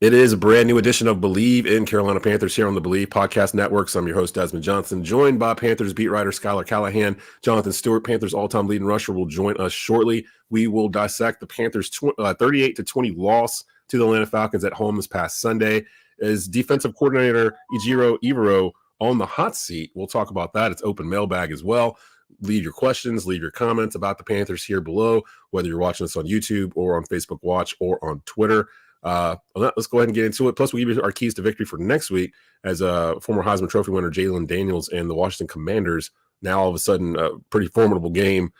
It is a brand new edition of Bleav in Carolina Panthers here on the Bleav Podcast Networks. I'm your host, Desmond Johnson, joined by Panthers beat writer Schuyler, Callihan. Jonathan Stewart, Panthers all-time leading rusher, will join us shortly. We will dissect the Panthers' 38-20 loss to the Atlanta Falcons at home this past Sunday. Is defensive coordinator Ejiro Evero on the hot seat? We'll talk about that. It's open mailbag as well. Leave your questions, leave your comments about the Panthers here below, whether you're watching us on YouTube or on Facebook Watch or on Twitter. Let's go ahead and get into it. Plus, we'll give you our keys to victory for next week as former Heisman Trophy winner Jalen Daniels and the Washington Commanders, now all of a sudden a pretty formidable game,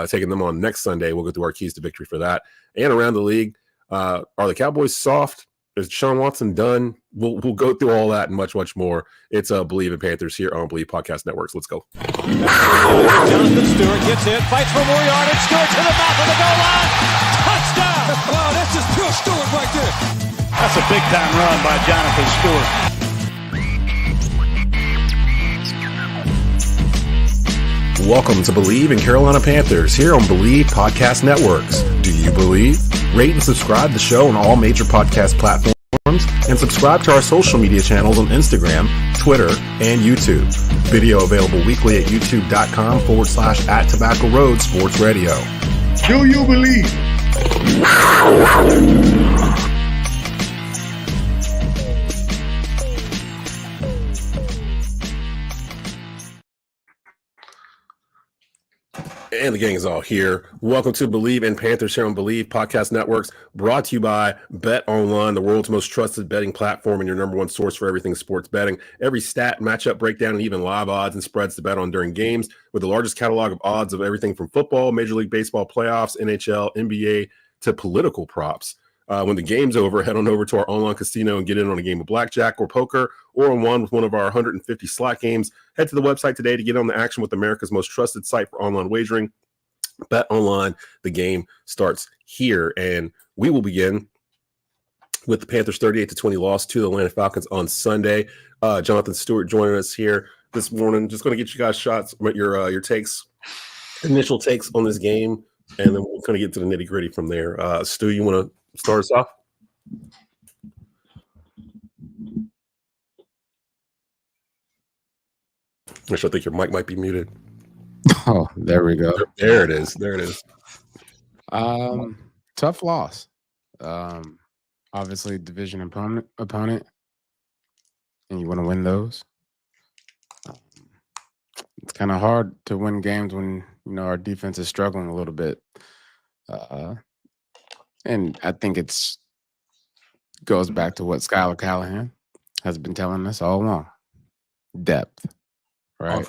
taking them on next Sunday. We'll go through our keys to victory for that. And around the league, are the Cowboys soft? Is Deshaun Watson done? We'll go through all that and much, much more. It's Bleav in Panthers here on Bleav Podcast Networks. Let's go. Jonathan Stewart gets in, fights for more yardage. Stewart to the mouth of the goal line. Touchdown! Wow, that's just pure Stewart right there. That's a big-time run by Jonathan Stewart. Welcome to Bleav in Carolina Panthers here on Bleav Podcast Networks. Do you believe? Rate and subscribe to the show on all major podcast platforms and subscribe to our social media channels on Instagram, Twitter, and YouTube. Video available weekly at youtube.com/@Tobacco Road Sports Radio. Do you believe? And the gang is all here. Welcome to Bleav in Panthers here on Bleav Podcast Networks, brought to you by Bet Online, the world's most trusted betting platform and your number one source for everything sports betting. Every stat, matchup breakdown, and even live odds and spreads to bet on during games, with the largest catalog of odds of everything from football, Major League Baseball playoffs, NHL, NBA, to political props. When the game's over, head on over to our online casino and get in on a game of blackjack or poker or on one of our 150 slot games. Head to the website today to get on the action with America's most trusted site for online wagering. Bet Online. The game starts here, and we will begin with the Panthers' 38-20 loss to the Atlanta Falcons on Sunday. Jonathan Stewart joining us here this morning. Just going to get you guys shots, your takes, initial takes on this game, and then we're going to get to the nitty-gritty from there. Stu, you want to start us off? Actually, I think your mic might be muted. Oh, there we go. There it is. There it is. Tough loss. Obviously, division opponent, and you want to win those. It's kind of hard to win games when our defense is struggling a little bit. And I think goes back to what Schuyler Callihan has been telling us all along. Depth, right?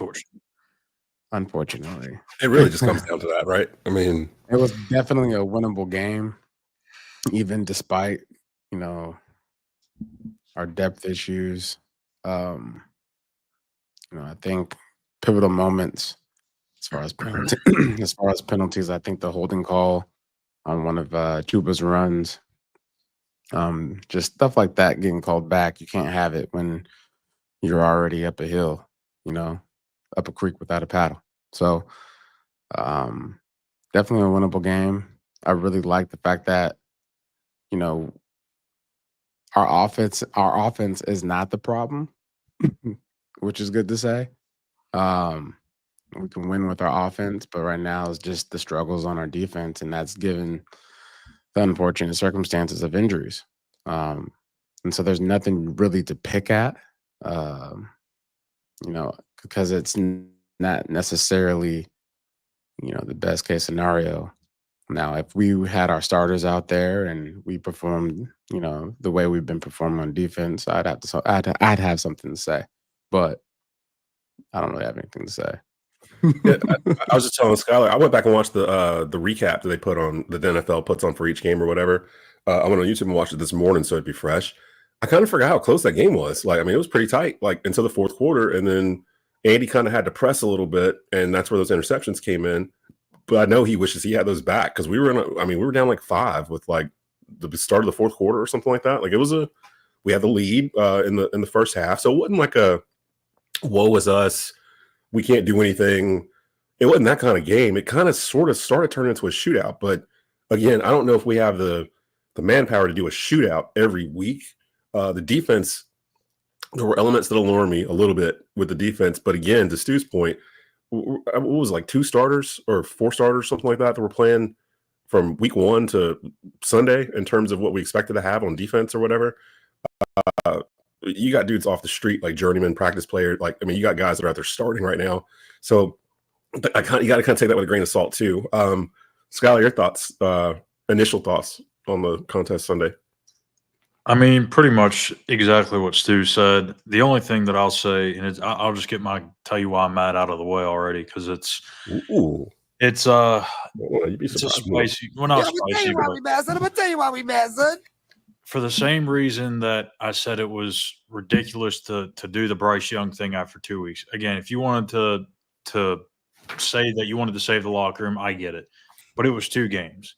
Unfortunately. It really just comes down to that, right? I mean, it was definitely a winnable game, even despite, our depth issues. I think pivotal moments as far as penalties, I think the holding call on one of Chuba's runs, just stuff like that getting called back. You can't have it when you're already up a hill, up a creek without a paddle. So definitely a winnable game. I really like the fact that, our offense is not the problem, which is good to say. We can win with our offense, but right now it's just the struggles on our defense, and that's given the unfortunate circumstances of injuries. And so there's nothing really to pick at, because it's not necessarily, the best case scenario. Now, if we had our starters out there and we performed, the way we've been performing on defense, I'd have something to say, but I don't really have anything to say. Yeah, I was just telling Schuyler, I went back and watched the recap that they put on, the NFL puts on for each game or whatever. I went on YouTube and watched it this morning so it'd be fresh. I kind of forgot how close that game was. It was pretty tight, until the fourth quarter, and then Andy kind of had to press a little bit, and that's where those interceptions came in. But I know he wishes he had those back, because we were down 5 with the start of the fourth quarter or something like that. We had the lead in the first half, so it wasn't like a woe is us, we can't do anything. It wasn't that kind of game. It kind of sort of started turning into a shootout. But again, I don't know if we have the the manpower to do a shootout every week. The defense, there were elements that alarm me a little bit with the defense. But again, to Stu's point, what was it, like 2 starters or 4 starters, something like that were playing from week 1 to Sunday in terms of what we expected to have on defense or whatever. You got dudes off the street, like journeyman practice player. Like, I mean, you got guys that are out there starting right now. So you got to kind of take that with a grain of salt too. Schuyler, your thoughts, initial thoughts on the contest Sunday? I mean, pretty much exactly what Stu said. The only thing that I'll say, and I'll just tell you why I'm mad out of the way already, because it's Ooh. It's You'd be it's a surprised. spicy. Well, not spicy, but I'm gonna tell you why we mad, son. for the same reason that I said it was ridiculous to do the Bryce Young thing after 2 weeks. Again, if you wanted to say that you wanted to save the locker room, I get it, but it was 2 games,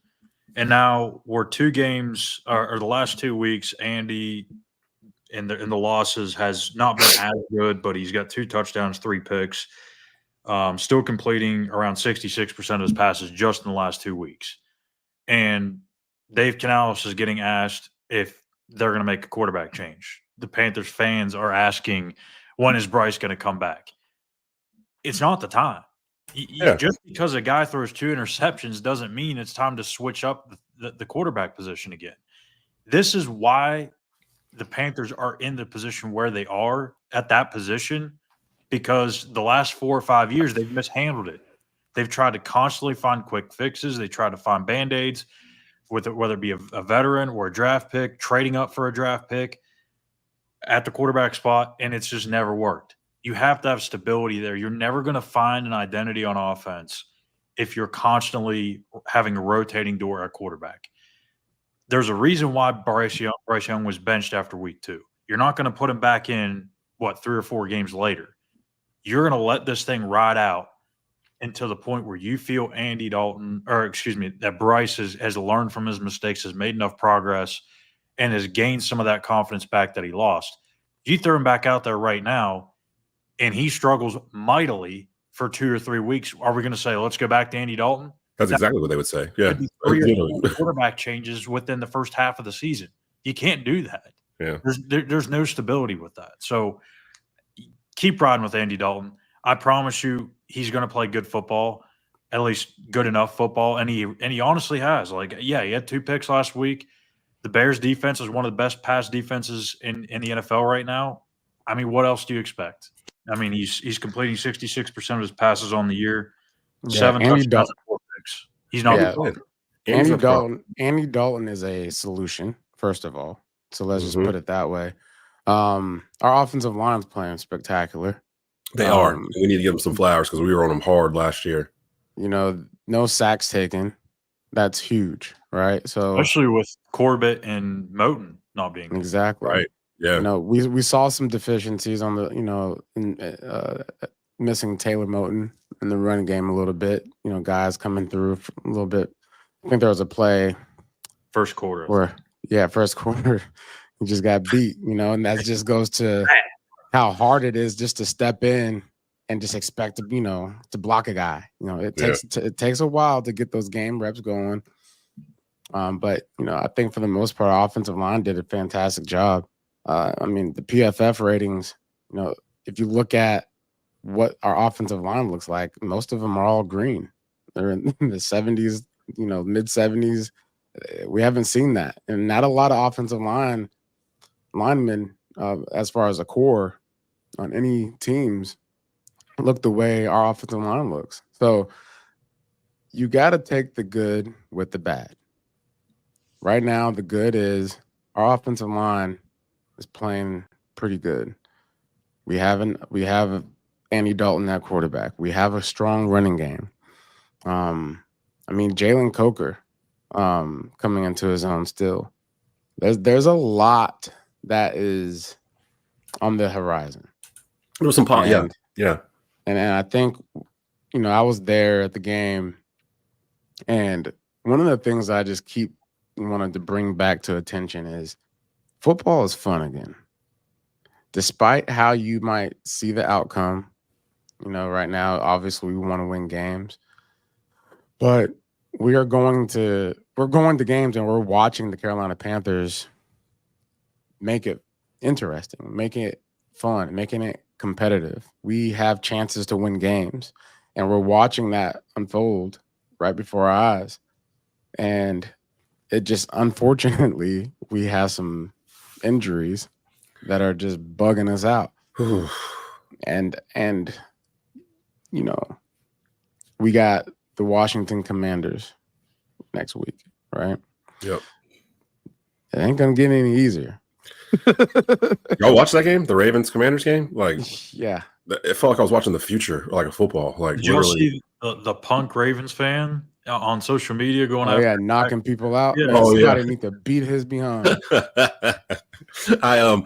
and now we're 2 games or the last 2 weeks. Andy in the losses has not been as good, but he's got 2 touchdowns, 3 picks. Still completing around 66% of his passes just in the last 2 weeks. And Dave Canales is getting asked if they're going to make a quarterback change. The Panthers fans are asking, when is Bryce going to come back? It's not the time. Just because a guy throws 2 interceptions doesn't mean it's time to switch up the quarterback position again. This is why the Panthers are in the position where they are at that position, because the last 4 or 5 years they've mishandled it. They've tried to constantly find quick fixes. They try to find Band-Aids, whether it be a veteran or a draft pick, trading up for a draft pick at the quarterback spot, and it's just never worked. You have to have stability there. You're never going to find an identity on offense if you're constantly having a rotating door at quarterback. There's a reason why Bryce Young was benched after week 2. You're not going to put him back in, 3 or 4 games later. You're going to let this thing ride out until the point where you feel that Bryce has learned from his mistakes, has made enough progress, and has gained some of that confidence back that he lost. You throw him back out there right now, and he struggles mightily for 2 or 3 weeks. Are we going to say, let's go back to Andy Dalton? That's exactly what they would say. Yeah. 3 or 4 quarterback changes within the first half of the season. You can't do that. Yeah. There's no stability with that. So keep riding with Andy Dalton. I promise you he's going to play good football, at least good enough football. And he honestly has. He had 2 picks last week. The Bears defense is one of the best pass defenses in the NFL right now. I mean, what else do you expect? I mean, he's completing 66% of his passes on the year. 7 touchdowns and 4 picks. He's not good. Andy Dalton is a solution, first of all. So let's just put it that way. Our offensive line's playing spectacular. They are. We need to give them some flowers because we were on them hard last year. No sacks taken. That's huge, right? So especially with Corbett and Moten not being good. Exactly right. Yeah. We saw some deficiencies on the missing Taylor Moten in the running game a little bit. Guys coming through a little bit. I think there was a play first quarter first quarter. He just got beat, and that just goes to how hard it is just to step in and just expect to block a guy. It takes a while to get those game reps going. But I think for the most part, our offensive line did a fantastic job. I mean, the PFF ratings, if you look at what our offensive line looks like, most of them are all green. They're in the 70s, mid 70s. We haven't seen that. And not a lot of offensive linemen, as far as a core on any teams, look the way our offensive line looks. So you got to take the good with the bad. Right now, the good is our offensive line is playing pretty good. We have Andy Dalton at quarterback. We have a strong running game. Jalen Coker coming into his own still. There's a lot that is on the horizon. There was some yeah. And I think, I was there at the game, and one of the things I just keep wanted to bring back to attention is football is fun again. Despite how you might see the outcome, right now, obviously we want to win games, but we're going to we're going to games and we're watching the Carolina Panthers make it interesting, making it fun, making it competitive. We have chances to win games, and we're watching that unfold right before our eyes. And it just, unfortunately, we have some injuries that are just bugging us out. and you know, we got the Washington Commanders next week, right? Yep. It ain't gonna get any easier. Y'all watch that game, the Ravens Commanders game? Like, Yeah. it felt like I was watching the future, like a football. Like, Did you ever literally. see the punk Ravens fan on social media going Oh after? yeah, knocking people out. Yeah. Oh, yeah. Somebody need to beat his behind. I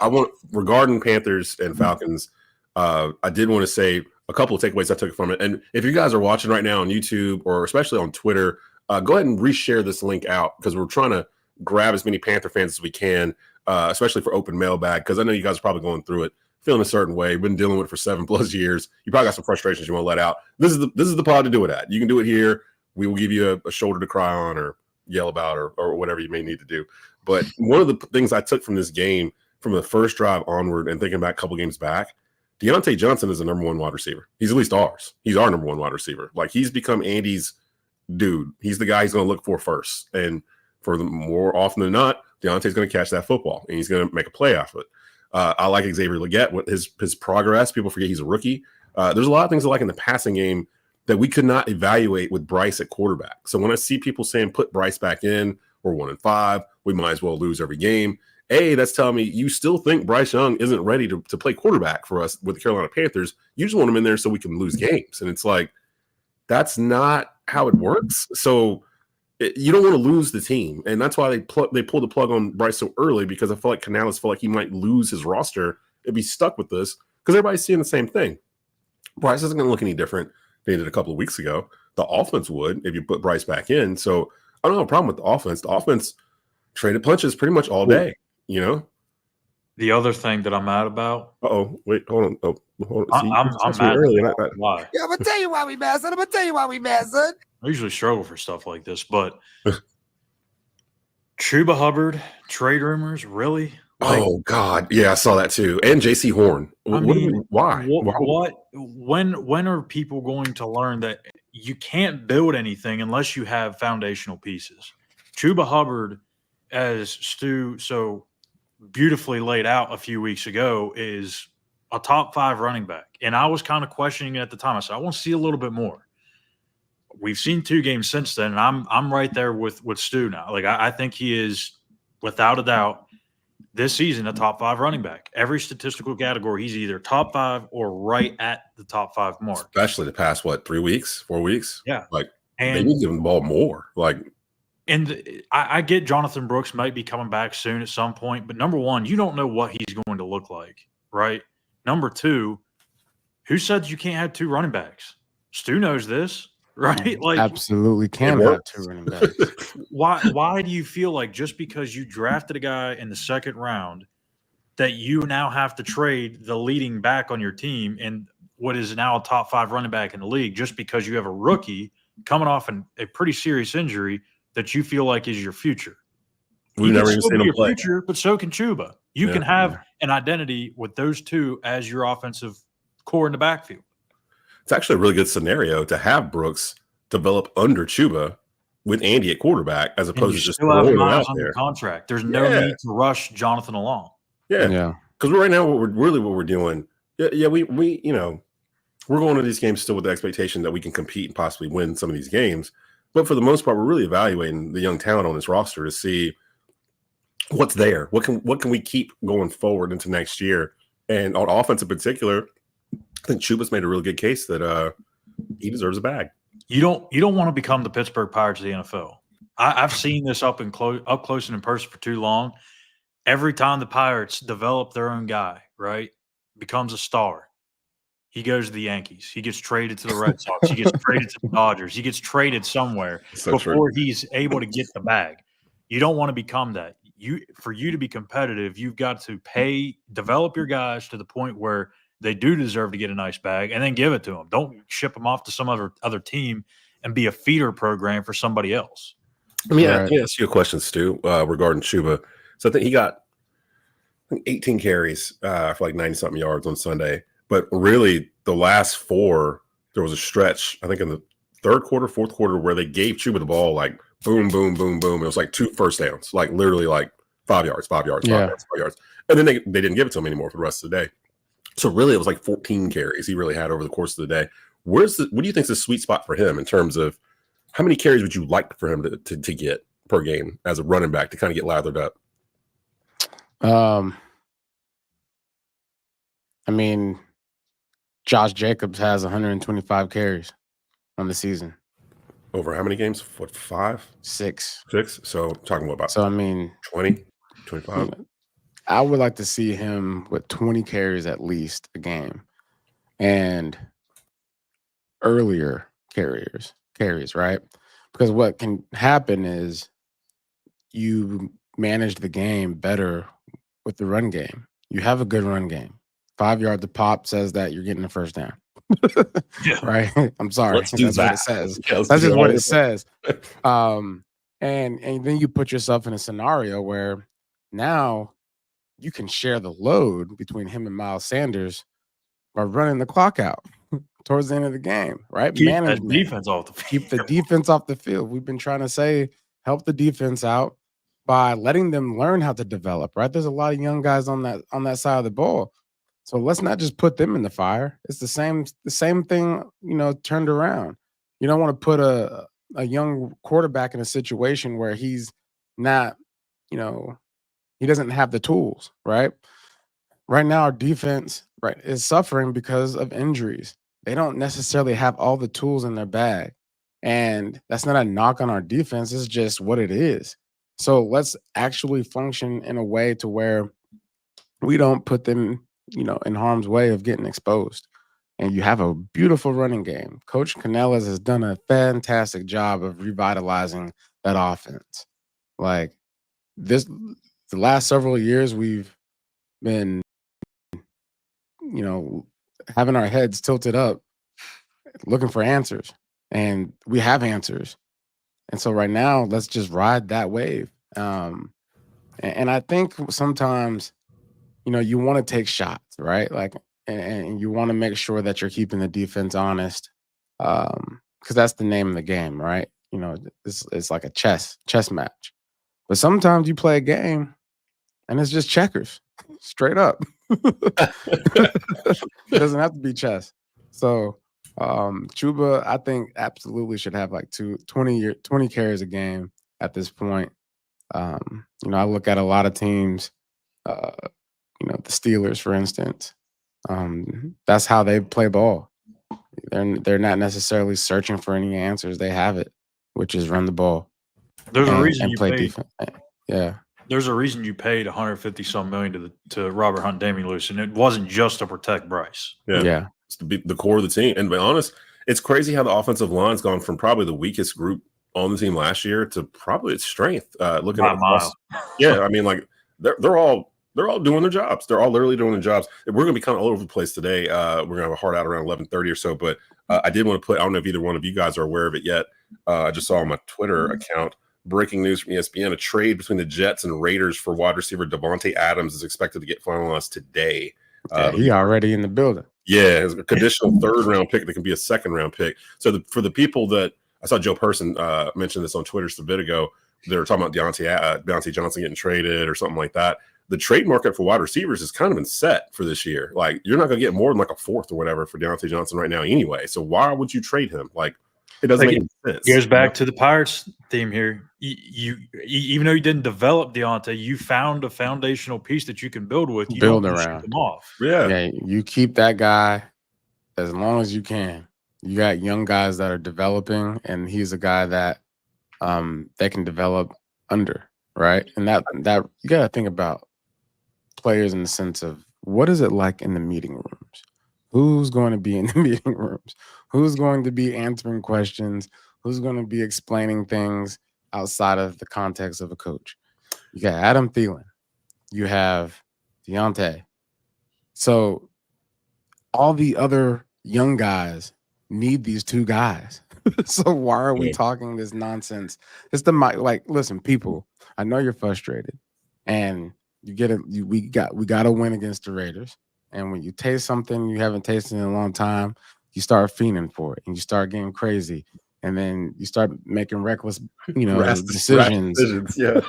want, regarding Panthers and Falcons, I did want to say a couple of takeaways I took from it. And if you guys are watching right now on YouTube or especially on Twitter, go ahead and reshare this link out, because we're trying to grab as many Panther fans as we can, especially for open mailbag, because I know you guys are probably going through it, feeling a certain way. Been dealing with it for 7+ years. You probably got some frustrations you want to let out. This is the pod to do it at. You can do it here. We will give you a shoulder to cry on or yell about or whatever you may need to do. But one of the things I took from this game, from the first drive onward and thinking back a couple games back, Deontay Johnson is the number one wide receiver. He's at least ours. He's our number one wide receiver. Like, he's become Andy's dude. He's the guy he's going to look for first. And for the more often than not, Deontay's going to catch that football and he's going to make a play off it. I like Xavier Legette with his progress. People forget he's a rookie. There's a lot of things I like in the passing game that we could not evaluate with Bryce at quarterback. So when I see people saying put Bryce back in, we're 1-5, we might as well lose every game. That's telling me you still think Bryce Young isn't ready to play quarterback for us with the Carolina Panthers. You just want him in there so we can lose games. And it's like, that's not how it works. So you don't want to lose the team. And that's why they pulled the plug on Bryce so early, because I feel like Canales felt like he might lose his roster if he's stuck with this, because everybody's seeing the same thing. Bryce isn't going to look any different than he did a couple of weeks ago. The offense would if you put Bryce back in. So I don't have a problem with the offense. The offense traded punches pretty much all day, you know? The other thing that I'm mad about. Wait, hold on. Hold on. See, I'm mad. early. Why? Yeah, I'm gonna tell you why we mad, son. I'm gonna tell you why we mad, son. I usually struggle for stuff like this, but Chuba Hubbard trade rumors, really? Like, oh God, yeah, I saw that too. And J.C. Horn. Why? When are people going to learn that you can't build anything unless you have foundational pieces? Chuba Hubbard, as Stu so beautifully laid out a few weeks ago, is a top 5 running back, and I was kind of questioning it at the time. I said, I want to see a little bit more. We've seen 2 games since then, and I'm right there with Stu now. Like, I think he is, without a doubt, this season a top 5 running back. Every statistical category, he's either top 5 or right at the top 5 mark. Especially the past 4 weeks. Yeah, like, and they need to give him the ball more. Like, and I get Jonathan Brooks might be coming back soon at some point, but number one, you don't know what he's going to look like, right? Number 2, who said you can't have 2 running backs? Stu knows this. Right? Like, absolutely can have 2 running backs. Why do you feel like just because you drafted a guy in the 2nd round that you now have to trade the leading back on your team and what is now a top 5 running back in the league just because you have a rookie coming off a pretty serious injury that you feel like is your future? We've never even seen him play. Future, but so can Chuba. You can have an identity with those 2 as your offensive core in the backfield. It's actually a really good scenario to have Brooks develop under Chuba with Andy at quarterback, as opposed to just throwing him out there. Contract. There's no need to rush Jonathan along. Yeah. Because right now, what we're doing, we you know, we're going to these games still with the expectation that we can compete and possibly win some of these games. But for the most part, we're really evaluating the young talent on this roster to see what's there. What can we keep going forward into next year? And on offense in particular, I think Chuba's made a really good case that he deserves a bag. You don't want to become the Pittsburgh Pirates of the NFL. I've seen this up close and in person for too long. Every time the Pirates develop their own guy, right, becomes a star, he goes to the Yankees. He gets traded to the Red Sox. He gets traded to the Dodgers. He gets traded somewhere before he's able to get the bag. You don't want to become that. For you to be competitive, you've got to develop your guys to the point where they do deserve to get a nice bag, and then give it to them. Don't ship them off to some other team and be a feeder program for somebody else. Let me ask you a question, Stu, regarding Chuba. So I think he got 18 carries for like 90-something yards on Sunday. But really, the last 4, there was a stretch, I think in the third quarter, fourth quarter, where they gave Chuba the ball like boom, boom, boom, boom. It was like 2 first downs, like literally like 5 yards, 5 yards, 5 yards, 5 yards. And then they didn't give it to him anymore for the rest of the day. So really, it was like 14 carries he really had over the course of the day. What do you think is the sweet spot for him in terms of how many carries would you like for him to get per game as a running back to kind of get lathered up? I mean, Josh Jacobs has 125 carries on the season. Over how many games? What, 5? 6. 6? So talking about So, I mean, 20, 25? I would like to see him with 20 carries at least a game and earlier carries, right? Because what can happen is you manage the game better with the run game. You have a good run game. 5 yards a pop says that you're getting the first down. Right? I'm sorry. Let's do That's that. what it says. Yeah, That's just what it says. And then you put yourself in a scenario where now you can share the load between him and Miles Sanders by running the clock out towards the end of the game, right? Keep Management. that defense off the field. Keep the defense off the field. We've been trying to say help the defense out by letting them learn how to develop, right? There's a lot of young guys on that side of the ball. So let's not just put them in the fire. It's the same thing, turned around. You don't want to put a young quarterback in a situation where he's not, he doesn't have the tools, right? Right now, our defense, right, is suffering because of injuries. They don't necessarily have all the tools in their bag. And that's not a knock on our defense. It's just what it is. So let's actually function in a way to where we don't put them, in harm's way of getting exposed. And you have a beautiful running game. Coach Canellas has done a fantastic job of revitalizing that offense. Like the last several years, we've been, having our heads tilted up, looking for answers. And we have answers. And so right now, let's just ride that wave. And I think sometimes, you want to take shots, right? Like, and you want to make sure that you're keeping the defense honest, because that's the name of the game, right? It's like a chess match. But sometimes you play a game, and it's just checkers, straight up. It doesn't have to be chess. So Chuba, I think, absolutely should have like 20 carries a game at this point. I look at a lot of teams, the Steelers, for instance. That's how they play ball. They're not necessarily searching for any answers. They have it, which is run the ball. There's a reason you play paid. defense. Yeah. There's a reason you paid 150-some million to Robert Hunt, Damian Lewis, and it wasn't just to protect Bryce. Yeah. It's to be the core of the team. And to be honest, it's crazy how the offensive line's gone from probably the weakest group on the team last year to probably its strength. Looking at mile. Yeah, I mean, like they're all doing their jobs. They're all literally doing their jobs. We're going to be kind of all over the place today. We're going to have a hard out around 11:30 or so. But I did want to put. I don't know if either one of you guys are aware of it yet. I just saw on my Twitter account breaking news from ESPN: a trade between the Jets and Raiders for wide receiver Devontae Adams is expected to get finalized today. He already in the building. Yeah, it's a conditional 3rd round pick that can be a 2nd round pick. So for the people that I saw Joe Person mention this on Twitter just a bit ago, they were talking about Deontay Johnson getting traded or something like that. The trade market for wide receivers has kind of been set for this year. Like, you're not going to get more than like a 4th or whatever for Deontay Johnson right now anyway. So why would you trade him? Like, it doesn't make any sense. Goes back to the Pirates theme here. You even though you didn't develop Deontay, you found a foundational piece that you can build with. You Build don't just around. ship him off. Yeah, you keep that guy as long as you can. You got young guys that are developing, and he's a guy that they can develop under, right? And that you got to think about players in the sense of what is it like in the meeting rooms? Who's going to be in the meeting rooms? Who's going to be answering questions? Who's going to be explaining things outside of the context of a coach? You got Adam Thielen. You have Deontay. So all the other young guys need these two guys. So why are we talking this nonsense? It's listen, people, I know you're frustrated, and you get it. We got to win against the Raiders. And when you taste something you haven't tasted in a long time, you start fiending for it, and you start getting crazy, and then you start making reckless, decisions. Yeah,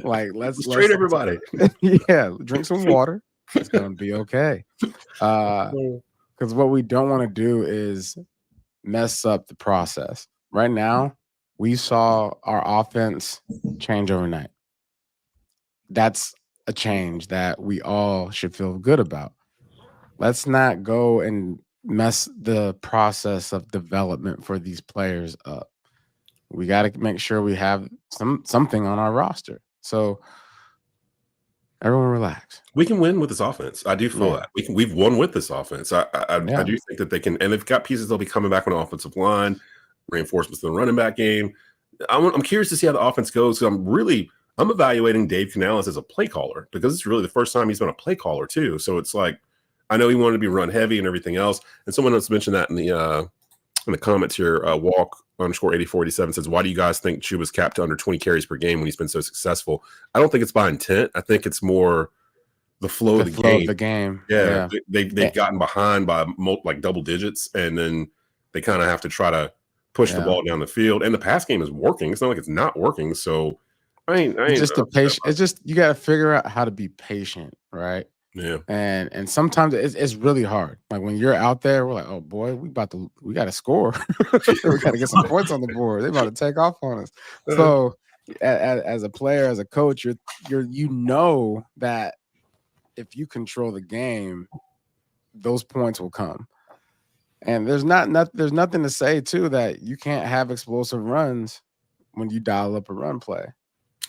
let's trade everybody. Yeah, drink some water. It's gonna be okay. Because what we don't want to do is mess up the process. Right now, we saw our offense change overnight. That's a change that we all should feel good about. Let's not go and mess the process of development for these players up. We got to make sure we have something on our roster. So everyone relax. We can win with this offense. I do feel that we've won with this offense. I do think that they can, and they've got pieces. They'll be coming back on the offensive line, reinforcements in the running back game. I'm curious to see how the offense goes. I'm evaluating Dave Canales as a play caller, because it's really the first time he's been a play caller too. So it's like, I know he wanted to be run heavy and everything else. And someone else mentioned that in the comments here. Walk_8487 says, why do you guys think Chuba's capped to under 20 carries per game when he's been so successful? I don't think it's by intent. I think it's more the flow of the game. Yeah. They've gotten behind by double digits, and then they kind of have to try to push the ball down the field. And the pass game is working. It's not like it's not working. So I ain't just the patient. It's just, you got to figure out how to be patient, right? Yeah. And sometimes it's really hard. Like when you're out there, we're like, oh boy, we got to score. We got to get some points on the board. They're about to take off on us. So as a player, as a coach, you know that if you control the game, those points will come. And there's nothing to say too that you can't have explosive runs when you dial up a run play.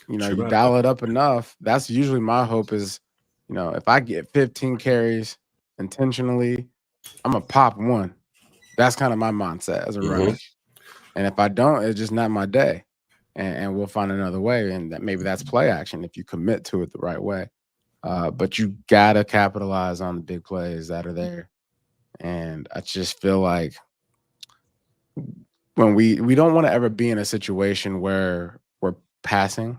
You dial it up enough. That's usually my hope is, if I get 15 carries intentionally, I'm going to pop one. That's kind of my mindset as a runner. And if I don't, it's just not my day. And we'll find another way. And maybe that's play action if you commit to it the right way. But you got to capitalize on the big plays that are there. And I just feel like when we don't want to ever be in a situation where we're passing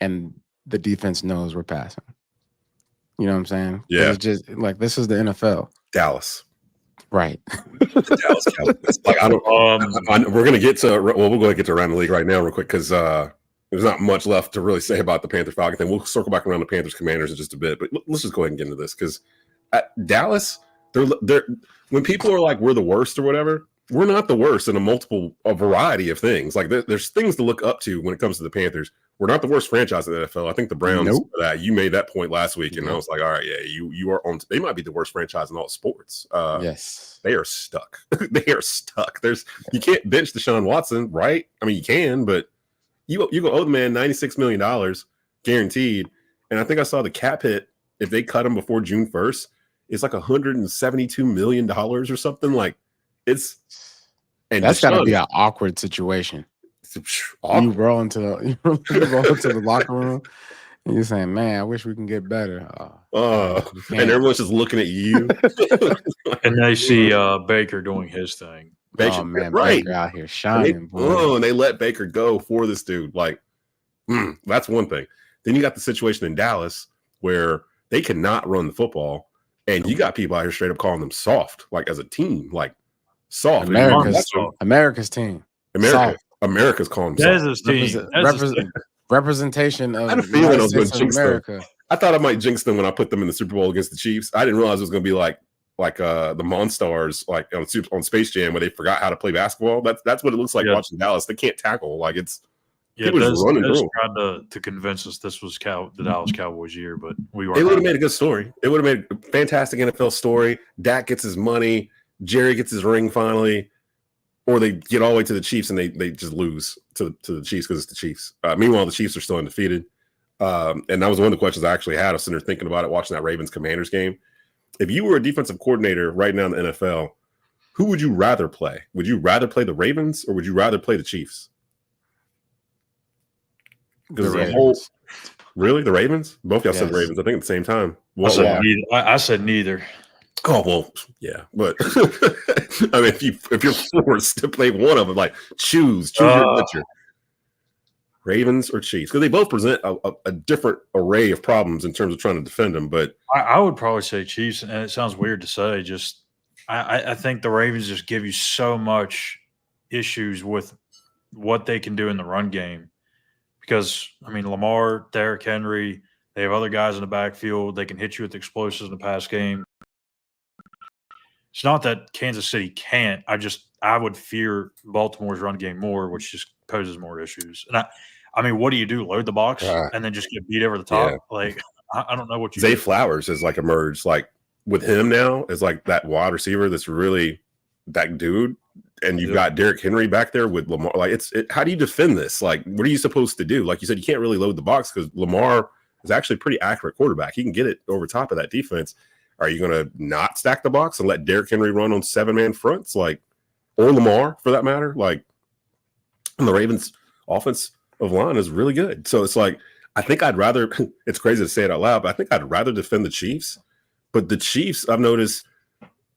and the defense knows we're passing. You know what I'm saying? Yeah. It's just like, this is the NFL. Dallas. Right. Dallas Cowboys. Like, we're going to get to, we'll go ahead and get to around the league right now real quick, because there's not much left to really say about the Panthers-Falcons thing. We'll circle back around the Panthers-Commanders in just a bit, but let's just go ahead and get into this, because at Dallas, they're when people are like, we're the worst or whatever, we're not the worst in a variety of things. Like there's things to look up to when it comes to the Panthers. We're not the worst franchise in the NFL. I think the Browns, you made that point last week, and I was like, all right, yeah, you are on. They might be the worst franchise in all sports. Yes, they are stuck. They are stuck. You can't bench Deshaun Watson, right? I mean, you can, but you go owe the man $96 million guaranteed, and I think I saw the cap hit if they cut him before June 1st. It's like $172 million or something. Like that's got to be an awkward situation. You roll into the locker room and you're saying, "Man, I wish we can get better." And everyone's just looking at you. And they see Baker doing his thing. Baker, right? Baker out here shining. And they let Baker go for this dude. Like, that's one thing. Then you got the situation in Dallas where they cannot run the football, and you got people out here straight up calling them soft, like as a team, like soft. America's team. America's calling them soft. Representation of I had a feeling I was going to jinx America. them. I thought I might jinx them when I put them in the Super Bowl against the Chiefs. I didn't realize it was going to be like the Monstars, like on Space Jam, where they forgot how to play basketball. That's what it looks like watching Dallas. They can't tackle. Like it's Des tried to convince us this was the Dallas Cowboys year, but we weren't. It would have made a good story. It would have made a fantastic NFL story. Dak gets his money. Jerry gets his ring finally. Or they get all the way to the Chiefs and they just lose to the Chiefs because it's the Chiefs. Meanwhile, the Chiefs are still undefeated. And that was one of the questions I actually had. I was sitting there thinking about it, watching that Ravens-Commanders game. If you were a defensive coordinator right now in the NFL, who would you rather play? Would you rather play the Ravens or would you rather play the Chiefs? Because really? The Ravens? Both y'all said the Ravens, I think, at the same time. I said neither. Oh well, yeah, but I mean, if you're forced to play one of them, like choose your butcher. Ravens or Chiefs, because they both present a different array of problems in terms of trying to defend them. But I would probably say Chiefs, and it sounds weird to say. Just I think the Ravens just give you so much issues with what they can do in the run game. Because I mean, Lamar, Derrick Henry, they have other guys in the backfield. They can hit you with explosives in the pass game. It's not that Kansas City can't. I would fear Baltimore's run game more, which just poses more issues. And I mean, what do you do? Load the box and then just get beat over the top? Yeah. Like, I don't know what you Zay do. Flowers has like emerged like with him now as like that wide receiver that's really that dude. And you've got Derrick Henry back there with Lamar. Like, how do you defend this? Like, what are you supposed to do? Like you said, you can't really load the box because Lamar is actually a pretty accurate quarterback. He can get it over top of that defense. Are you going to not stack the box and let Derrick Henry run on 7-man fronts, like, or Lamar for that matter? Like, and the Ravens' offensive line is really good. So it's like, I think I'd rather. It's crazy to say it out loud, but I think I'd rather defend the Chiefs. But the Chiefs, I've noticed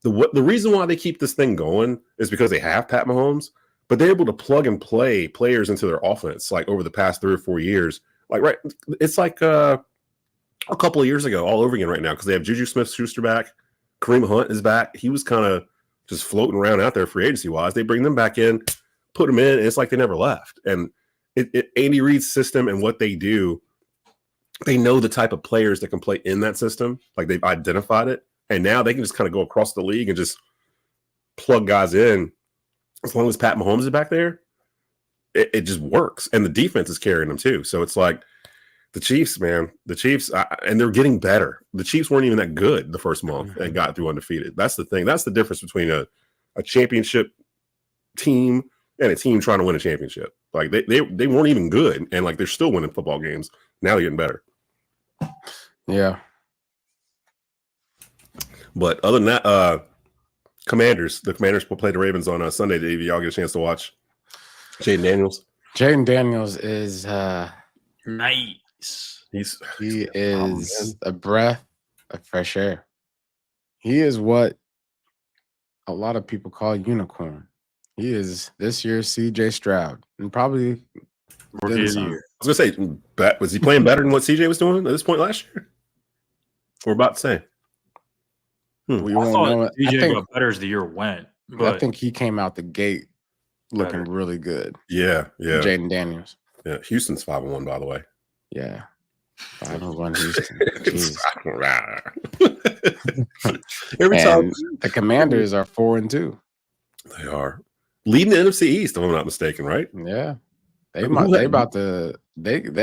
the reason why they keep this thing going is because they have Pat Mahomes, but they're able to plug and play players into their offense like over the past 3 or 4 years. Like, right, it's like a couple of years ago all over again right now because they have Juju Smith-Schuster back. Kareem Hunt is back. He was kind of just floating around out there free agency-wise. They bring them back in, put them in, and it's like they never left. And Andy Reid's system and what they do, they know the type of players that can play in that system. Like, they've identified it. And now they can just kind of go across the league and just plug guys in. As long as Pat Mahomes is back there, it just works. And the defense is carrying them too. So it's like the Chiefs, man, and they're getting better. The Chiefs weren't even that good the first month and got through undefeated. That's the thing. That's the difference between a championship team and a team trying to win a championship. Like they weren't even good. And like, they're still winning football games. Now they're getting better. Yeah. But other than that, the Commanders will play the Ravens on Sunday. Did y'all get a chance to watch Jaden Daniels? Jaden Daniels is nice. He is a breath of fresh air. He is what a lot of people call a unicorn. He is this year's CJ Stroud, and probably Rookie of the year. I was gonna say, was he playing better than what CJ was doing at this point last year? We're about to say. We I won't thought know it. DJ got better as the year went. But I think he came out the gate looking really good. Yeah. Jaden Daniels. Yeah, Houston's 5-1, by the way. Yeah. 5-1 Houston. Jeez. Every time the Commanders are 4-2. They are leading the NFC East, if I'm not mistaken, right? Yeah. They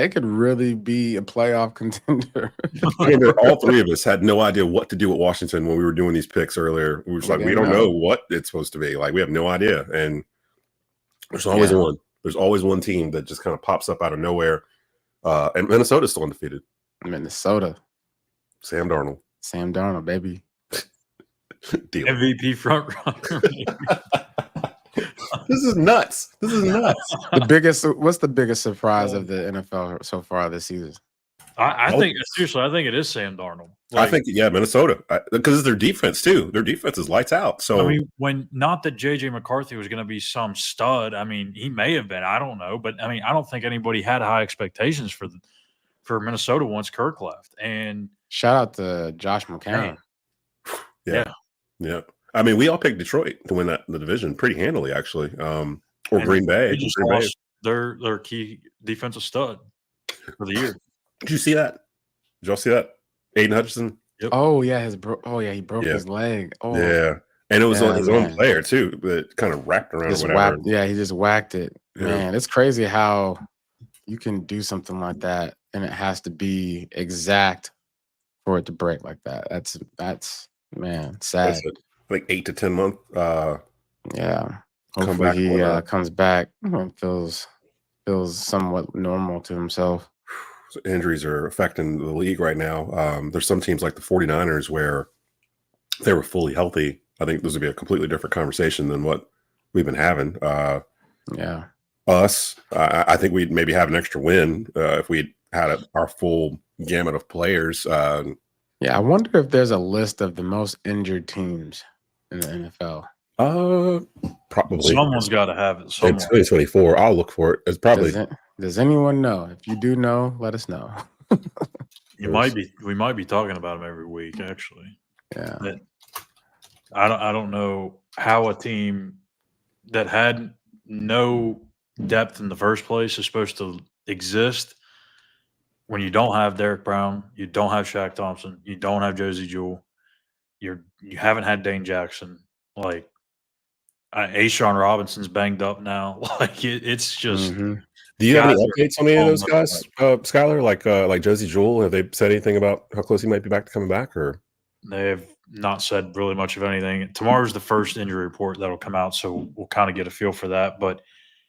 could really be a playoff contender. All three of us had no idea what to do with Washington when we were doing these picks earlier. We were just like, we don't know what it's supposed to be. Like, we have no idea. And there's always one. There's always one team that just kind of pops up out of nowhere. And Minnesota's still undefeated. Minnesota. Sam Darnold, baby. Deal. MVP front runner. This is nuts. What's the biggest surprise of the NFL so far this season? I think seriously, I think it is Sam Darnold. I think Minnesota, because it's their defense too. Their defense is lights out. So I mean, not that JJ McCarthy was going to be some stud. I mean, he may have been. I don't know, but I mean, I don't think anybody had high expectations for Minnesota once Kirk left. And shout out to Josh McCown. Yeah. I mean, we all picked Detroit to win the division pretty handily, actually. Or Green Bay. They just lost their key defensive stud for the year. Did you see that? Did y'all see that? Aiden Hutchinson? Yep. Oh, yeah. He broke his leg. Oh, yeah. And it was on his own player, too, that kind of wrapped around or whatever. He just whacked it. Yeah. Man, it's crazy how you can do something like that, and it has to be exact for it to break like that. That's man, sad. Like 8 to 10 month. Yeah. Hopefully he comes back and feels somewhat normal to himself. So injuries are affecting the league right now. There's some teams like the 49ers where they were fully healthy. I think this would be a completely different conversation than what we've been having. Us, I think we'd maybe have an extra win if we had our full gamut of players. Yeah, I wonder if there's a list of the most injured teams in the NFL. Probably. Someone's got to have it In somewhere. 2024, I'll look for it. It's probably Does anyone know? If you do know, let us know. We might be talking about them every week, actually. Yeah. But I don't know how a team that had no depth in the first place is supposed to exist when you don't have Derek Brown, you don't have Shaq Thompson, you don't have Josie Jewell, you haven't had Dane Jackson. Like Ashawn Robinson's banged up now. Like it's just. Mhm. Do you have any guys are updates on any of those almost guys, Schuyler? Like Josie Jewell? Have they said anything about how close he might be back to coming back? Or They have not said really much of anything. Tomorrow's the first injury report that'll come out, so we'll kind of get a feel for that. But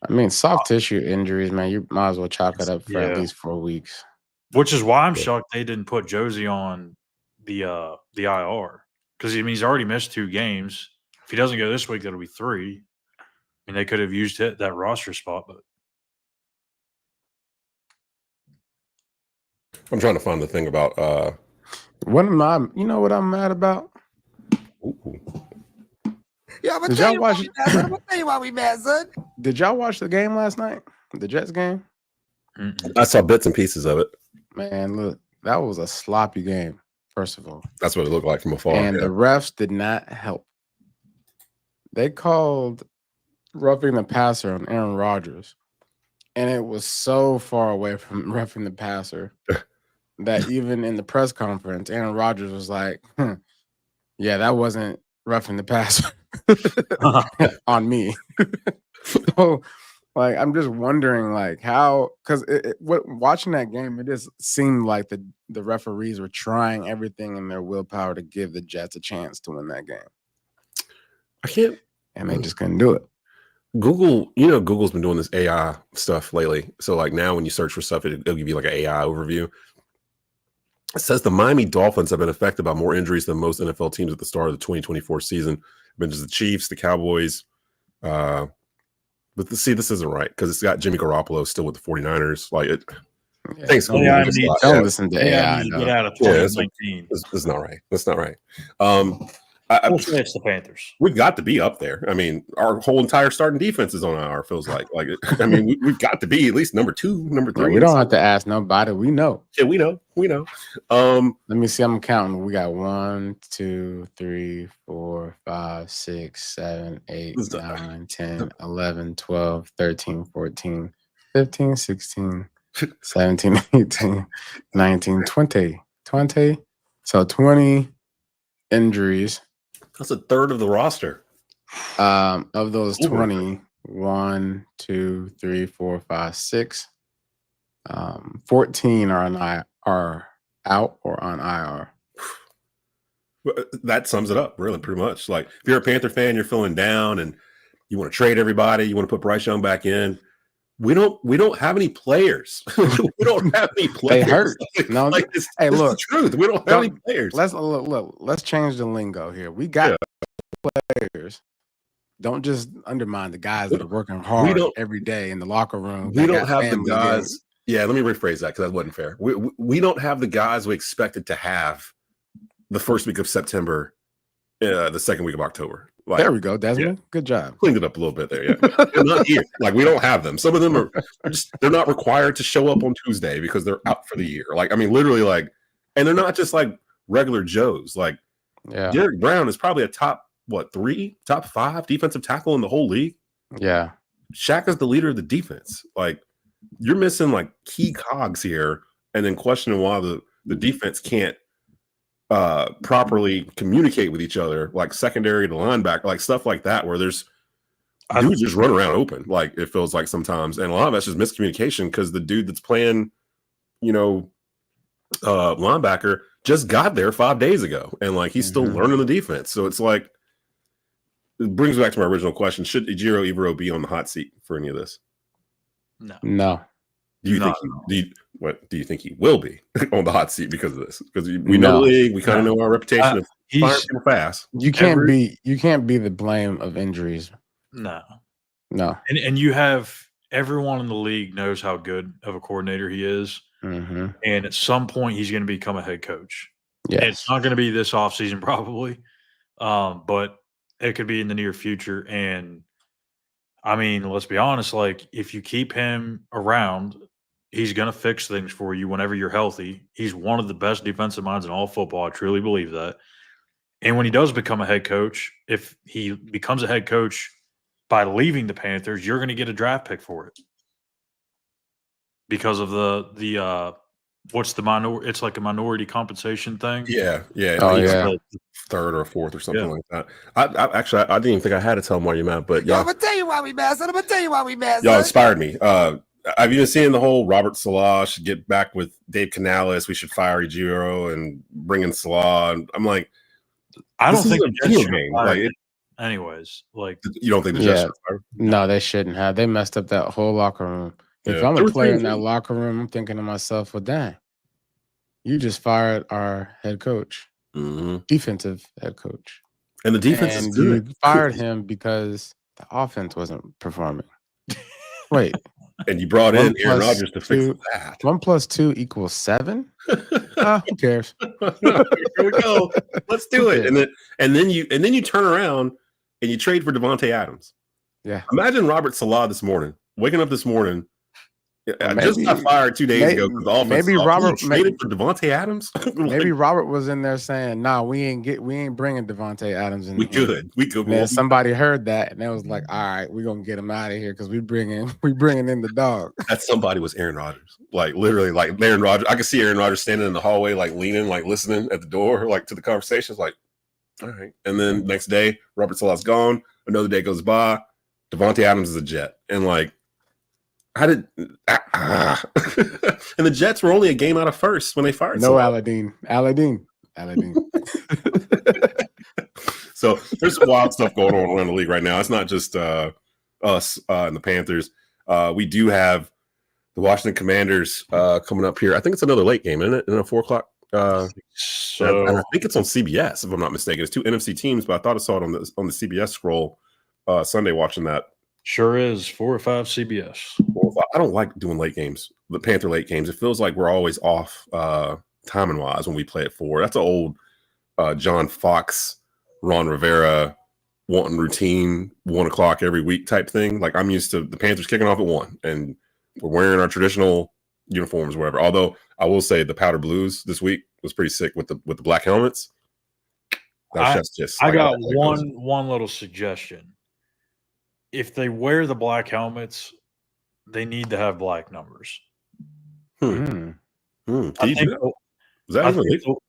I mean, soft tissue injuries, man, you might as well chalk it up for at Yeah. least 4 weeks. which is why I'm shocked they didn't put Josie on the IR because he's already missed 2 games. If he doesn't go this week, that'll be 3. I mean, they could have used that roster spot, but I'm trying to find the thing about. What am I? You know what I'm mad about? Ooh. Yeah, I'm Did gonna tell y'all you watch why it? we mad, son. I'm gonna tell you why we mad, son. Did y'all watch the game last night? The Jets game? I saw bits and pieces of it. Man, look, that was a sloppy game, first of all. That's what it looked like from afar. And yeah. the refs did not help. They called roughing the passer on Aaron Rodgers, and it was so far away from roughing the passer that even in the press conference, Aaron Rodgers was like, yeah, that wasn't roughing the passer on me. So, like, I'm just wondering, like, how, because watching that game, it just seemed like the referees were trying everything in their willpower to give the Jets a chance to win that game. I can't. And they just couldn't do it. Google, Google's been doing this AI stuff lately. So like now when you search for stuff, it'll give you like an AI overview. It says the Miami Dolphins have been affected by more injuries than most NFL teams at the start of the 2024 season. But just the Chiefs, the Cowboys. But this isn't right because it's got Jimmy Garoppolo still with the 49ers. Like it. Yeah. Thanks, Google. Yeah, Don't listen to AI. Get No. out of Yeah, 2019. It's not right. That's not right. We'll say it's the Panthers. We've got to be up there. I mean, our whole entire starting defense is on IR. Feels like I mean, we've got to be at least number 2, number 3. No, we don't have to ask nobody. We know. Yeah, we know. Let me see. I'm counting. We got 1, 2, 3, 4, 5, 6, 7, 8, 9, 10, 11, 12, 13, 14, 15, 16, 17, 18, 19, 20. So 20 injuries. That's a third of the roster. Of those 20, 1, 2, 3, 4, 5, 6. 14 are out or on IR. That sums it up, really, pretty much. Like if you're a Panther fan, you're feeling down and you want to trade everybody, you want to put Bryce Young back in. We don't have any players. We don't have any players. They hurt. No, look, this is look, the truth. We don't have any players. Let's change the lingo here. We got players. Don't just undermine the guys that are working hard every day in the locker room. We don't have the guys. Yeah, let me rephrase that because that wasn't fair. We don't have the guys we expected to have the first week of September, the second week of October. Like, there we go, Desmond. Yeah. Good job. Cleaned it up a little bit there. Yeah, they're not here. Like we don't have them. Some of them they're not required to show up on Tuesday because they're out for the year. Like I mean, literally, like, and they're not just like regular Joes. Like, Derek Brown is probably a top 5 defensive tackle in the whole league. Yeah, Shaq is the leader of the defense. Like, you're missing like key cogs here, and then questioning why the defense can't properly communicate with each other, like secondary to linebacker, like stuff like that, where there's dudes just run around open, like it feels like sometimes, and a lot of that's just miscommunication because the dude that's playing, linebacker just got there 5 days ago, and like he's still learning the defense. So it's like it brings me back to my original question: should Ejiro Evero be on the hot seat for any of this? No. Do you think he will be on the hot seat because of this? Because we know the league, we kind of know our reputation of firing people fast. You can't be the blame of injuries. No. And you have everyone in the league knows how good of a coordinator he is, and at some point he's going to become a head coach. Yes. It's not going to be this offseason probably, but it could be in the near future. And I mean, let's be honest, like if you keep him around, he's going to fix things for you whenever you're healthy. He's one of the best defensive minds in all football. I truly believe that. And when he does become a head coach, if he becomes a head coach by leaving the Panthers, you're going to get a draft pick for it because of the what's the minority? It's like a minority compensation thing. Yeah. Oh, He's yeah. like third or fourth or something like that. I didn't even think I had to tell him why you're mad, but Yo, y'all, I'm gonna tell you why we mad, son. I'm gonna tell you why we mad, y'all son. inspired me. I've even seen the whole Robert Salah should get back with Dave Canales. We should fire Ejiro and bring in Salah. And I'm like, I don't this is think a the Jets video should game. fire Like, him anyways, like you don't think the Jets Yeah. should fire? No, they shouldn't have. They messed up that whole locker room. If Yeah. I'm There a were player in things- that locker room, I'm thinking to myself, well, dang, you just fired our head coach, defensive head coach. And the defense is And good. you fired him because the offense wasn't performing. Wait, And you brought One in Aaron plus Rodgers to fix two. that. 1 + 2 = 7? Who cares? Here we go. Let's do it. And then you turn around and you trade for Devontae Adams. Yeah. Imagine Robert Salah this morning, waking up this morning. I Well, just got fired 2 days ago because the offense. maybe Robert traded for Devontae Adams. Maybe Robert was in there saying, "Nah, we ain't bringing Devontae Adams in." we could. And then somebody heard that, and they was like, "All right, we're gonna get him out of here because we bringing in the dog." That somebody was Aaron Rodgers. Like literally, like Aaron Rodgers. I could see Aaron Rodgers standing in the hallway, like leaning, like listening at the door, like to the conversations. Like, all right. And then next day, Robert Salah's gone. Another day goes by. Devontae Adams is a Jet, and like. How did and the Jets were only a game out of first when they fired. No, Salah. Aladdin. So there's some wild stuff going on around the league right now. It's not just us and the Panthers. We do have the Washington Commanders coming up here. I think it's another late game, isn't it? In a 4 o'clock. so. And I think it's on CBS, if I'm not mistaken. It's 2 NFC teams, but I thought I saw it on the CBS scroll Sunday watching that. Sure is 4 or 5 CBS. I don't like doing late games, the Panther late games. It feels like we're always off timing wise when we play at 4. That's an old John Fox, Ron Rivera wanting routine 1 o'clock every week type thing. Like I'm used to the Panthers kicking off at 1 and we're wearing our traditional uniforms, or whatever. Although I will say the powder blues this week was pretty sick with the black helmets. That's just I got one little suggestion. If they wear the black helmets, they need to have black numbers. Can you I do think, that? Is that I even think legal?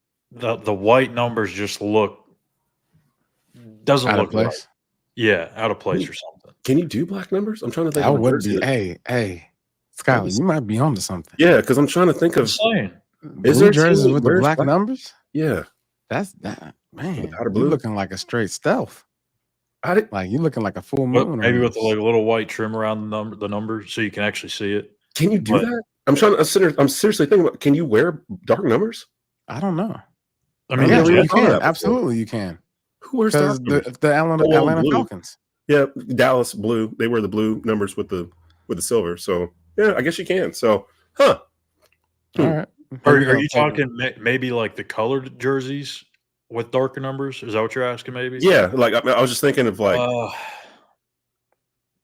the white numbers just doesn't Out of look place. right. Yeah, out of place or something. Can you do black numbers? I'm trying to think. That of a would jersey be. that- Hey, Schuyler, you might be onto something. Yeah, because I'm trying to think I'm of. saying. Is Blue there a team jerseys that with the wears black black- numbers? Yeah, That's that man. powder You blue? looking like a straight stealth. Can You looking like a full But moon. maybe with the almost. little white trim around the numbers so you can actually see it. you do But- that? I'm seriously thinking about. Can you wear dark numbers? I don't know. I mean, Yeah, never you even thought of can. that before. Absolutely, you can. Who wears Because dark numbers? the Atlanta blue. Falcons. Yeah, Dallas blue. They wear the blue numbers with the silver. So yeah, I guess you can. So, huh? All right. Are Maybe you I'll take talking maybe like the colored jerseys with darker numbers? Is that what you're asking? Maybe. Yeah, like I was just thinking of like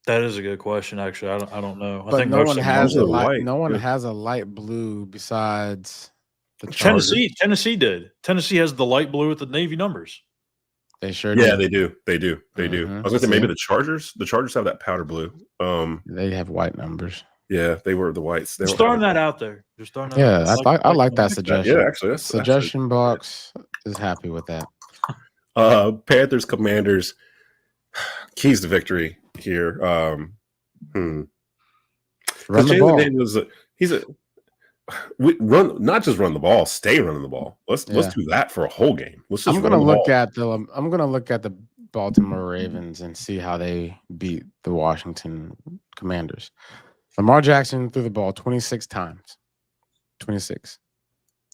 That is a good question. Actually, I don't know. I But think no most one of has are a light. white. No one Yeah. has a light blue besides the Chargers. Tennessee did. Tennessee has the light blue with the navy numbers. They sure yeah, do. they do. I Mhm. was gonna say maybe See? the Chargers. The Chargers have that powder blue. They have white numbers. Yeah, they were the whites. They Just don't throwing have that out there. Just throwing that. Yeah, out there. I like that that. suggestion. Yeah, actually, that's Suggestion box is happy with that. Panthers, Commanders, keys to victory here. Run Because the Jalen ball. Daniels, we not just run the ball, stay running the ball. Let's Yeah. do that for a whole game. Let's just I'm gonna look at the Baltimore Ravens and see how they beat the Washington Commanders. Lamar Jackson threw the ball 26 times. 26.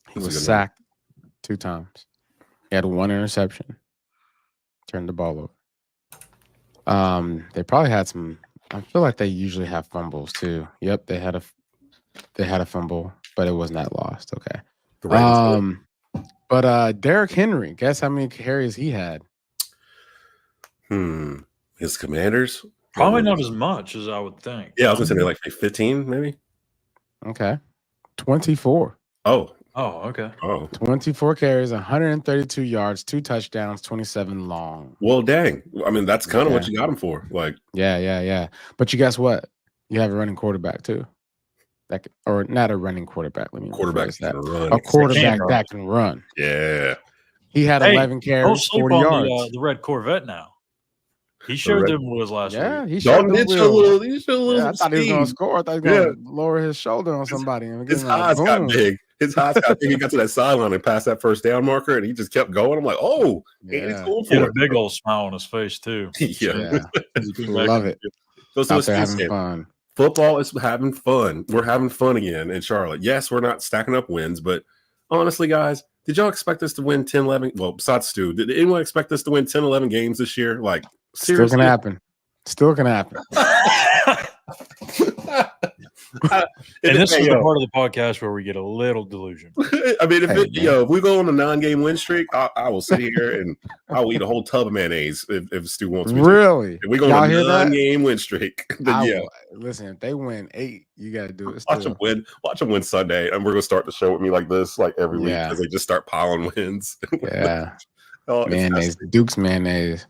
He That's a was good sacked 2 times. He had 1 interception. Turned the ball over. They probably had some. I feel like they usually have fumbles too. Yep, they had a fumble, but it was not lost. Okay. the Ravens. But Derrick Henry, guess how many carries he had? His Commanders? Probably not as much as I would think. Yeah, I was going to say like 15, maybe. Okay. 24. Oh. Oh, okay. Oh. 24 carries, 132 yards, 2 touchdowns, 27 long. Well, dang. I mean, that's kind of what you got him for. Like, yeah. But you guess what? You have a running quarterback too. Or not a running quarterback. Let me quarterback that. can run. A quarterback that can run. Yeah. He had 11 carries, 40 yards. The red Corvette now. He showed them was last week. Yeah, he showed them little. I thought he was going to score. I thought he was going to lower his shoulder on somebody. And his eyes got big. His eyes got big. He got to that sideline and passed that first down marker, and he just kept going. I'm like, oh, he's going for he had it. A big old smile on his face, too. Yeah. Love it. Out there having fun. Football is having fun. We're having fun again in Charlotte. Yes, we're not stacking up wins, but honestly, guys, did y'all expect us to win 10, 11? Well, besides Stu, did anyone expect us to win 10, 11 games this year? Like, seriously? Still can happen. And this is the part of the podcast where we get a little delusion. I mean, if we go on a 9-game win streak, I will sit here and I will eat a whole tub of mayonnaise if Stu wants me to. Really? If we go on a 9-game win streak, then listen, if they win 8, you got to do it. Watch them win. Watch them win Sunday, and we're gonna start the show with me like this, like every week, because they just start piling wins. Yeah. Mayonnaise, Duke's mayonnaise.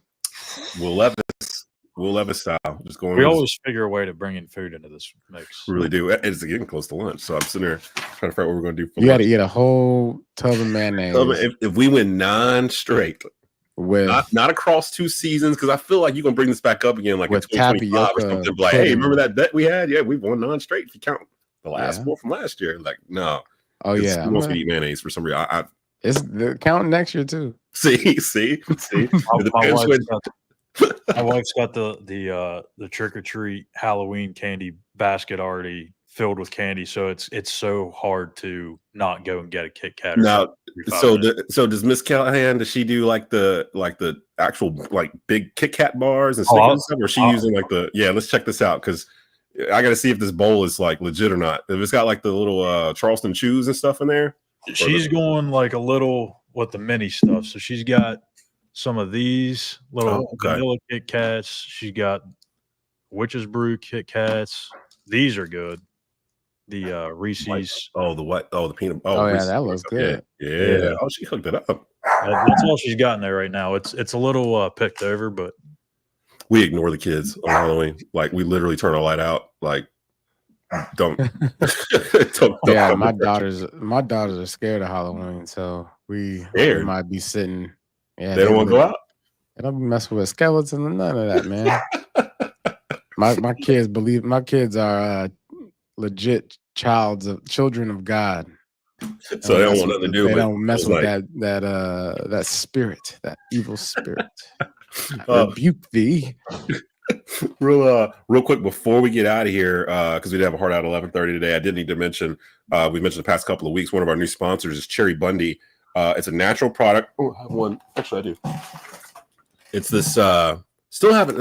Will Levis style. Just going. We always figure a way to bring in food into this mix. We really do. It's getting close to lunch, so I'm sitting there trying to figure out what we're going to do. You got to eat a whole tub of mayonnaise. If we win 9 straight, with not across 2 seasons, because I feel like you're going to bring this back up again, like in 2025 or something. Like, hey, remember that bet we had? Yeah, we've won 9 straight. If you count the last 4 from last year, like no. Oh yeah, who wants to eat mayonnaise for some reason? It's counting next year too. See. My wife's got the trick or treat Halloween candy basket already filled with candy, so it's so hard to not go and get a Kit Kat. Now, so does Miss Callihan? Does she do like the actual like big Kit Kat bars and stuff, or is she using like the? Yeah, let's check this out because I got to see if this bowl is like legit or not. If it's got like the little Charleston chews and stuff in there, she's going like a little with the mini stuff. So she's got some of these little vanilla Kit Kats. She got Witch's Brew Kit Kats. These are good. The Reese's. The peanut. Yeah, that looks good. Yeah. Oh, she hooked it up. That's all she's got in there right now. It's a little picked over, but we ignore the kids on Halloween. Like we literally turn our light out. Like don't. Yeah, my daughters are scared of Halloween, so we might be sitting. Yeah, they don't want to go out. They don't be messing with skeletons and none of that, man. my kids are legit children of God. So they don't want nothing to do with it. They don't mess with that spirit, that evil spirit. Rebuke thee. Real quick before we get out of here, because we did have a hard out 11:30 today. I did need to mention we mentioned the past couple of weeks. One of our new sponsors is Cherry Bundy. It's a natural product. Oh, I have one. Actually, I do. It's this. I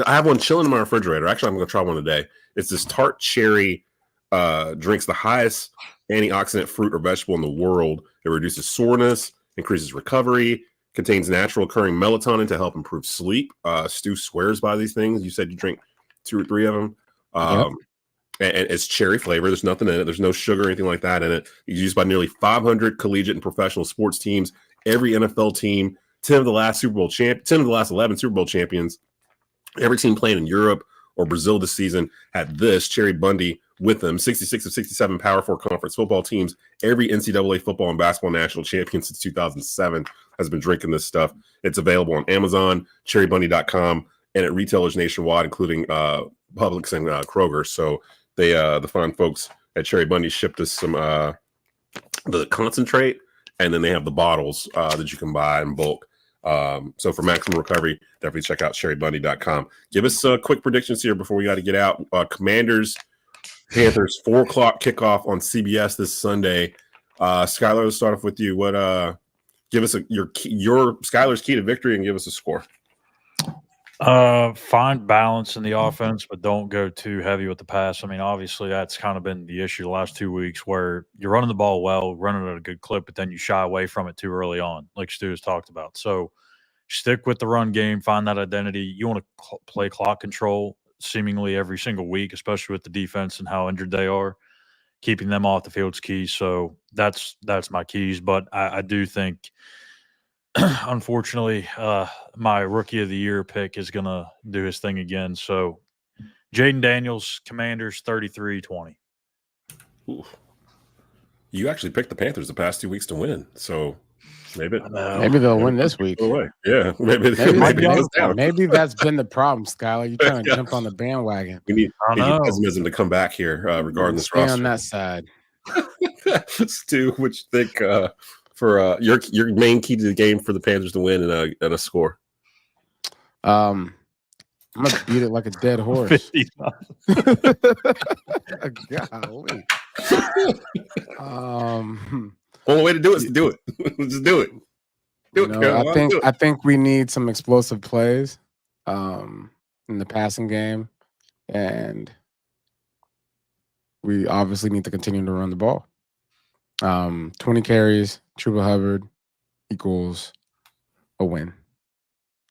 have one chilling in my refrigerator. Actually, I'm going to try one today. It's this tart cherry. Drinks the highest antioxidant fruit or vegetable in the world. It reduces soreness, increases recovery, contains natural occurring melatonin to help improve sleep. Stu swears by these things. You said you drink 2 or 3 of them. And it's cherry flavor. There's nothing in it. There's no sugar or anything like that in it. It's used by nearly 500 collegiate and professional sports teams, every NFL team, 10 of the last 11 Super Bowl champions. Every team playing in Europe or Brazil this season had this Cherry Bundy with them. 66 of 67 Power 4 conference football teams. Every NCAA football and basketball national champion since 2007 has been drinking this stuff. It's available on Amazon, cherrybundy.com, and at retailers nationwide, including Publix and Kroger. So they, the fine folks at Cherry Bundy shipped us some the concentrate, and then they have the bottles that you can buy in bulk. So for maximum recovery, definitely check out cherrybundy.com. Give us quick predictions here before we got to get out. Commanders, Panthers, 4:00 kickoff on CBS this Sunday. Schuyler, let's start off with you. What? Give us your Schuyler's key to victory and give us a score. Find balance in the offense, but don't go too heavy with the pass. I mean, obviously, that's kind of been the issue the last 2 weeks where you're running the ball well, running at a good clip, but then you shy away from it too early on, like Stu has talked about. So stick with the run game, find that identity. You want to play clock control seemingly every single week, especially with the defense and how injured they are. Keeping them off the field's key. So that's my keys. But I do think – unfortunately, my rookie of the year pick is going to do his thing again. So, Jaden Daniels, Commanders, 33-20. You actually picked the Panthers the past 2 weeks to win, so maybe they'll win this week. Yeah, maybe that's been the problem, Schuyler. You're trying to jump on the bandwagon. We need pessimism to come back here regarding this roster. On that side. Stu, what you think for your main key to the game for the Panthers to win and a score? I'm gonna beat it like a dead horse. Golly. Only way to do it is to do it. Just do it. I think we need some explosive plays in the passing game, and we obviously need to continue to run the ball. 20 carries, Chuba Hubbard equals a win.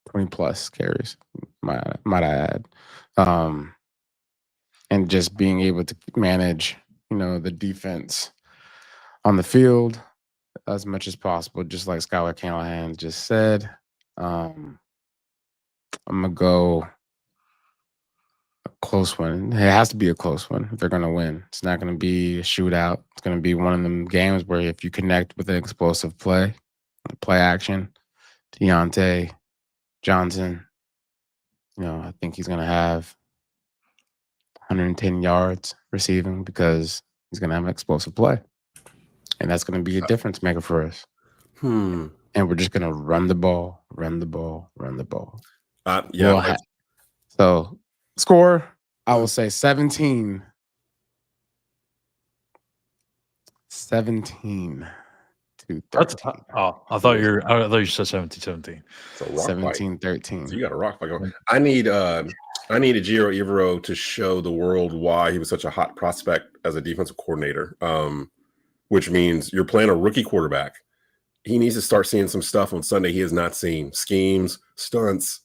20 plus carries, might I add. And just being able to manage, the defense on the field as much as possible, just like Schuyler Callihan just said. I'm gonna go a close one. It has to be a close one if they're gonna win. It's not gonna be a shootout. It's gonna be one of them games where if you connect with an explosive play action, Deontay Johnson, I think he's gonna have 110 yards receiving because he's gonna have an explosive play. And that's going to be a difference maker for us. And we're just going to run the ball. So, score, I will say 17 to 13. I thought you said 17-17. 17-13. So you got a rock fight going. I need Ejiro Evero to show the world why he was such a hot prospect as a defensive coordinator. Which means you're playing a rookie quarterback. He needs to start seeing some stuff on Sunday he has not seen. Schemes, stunts,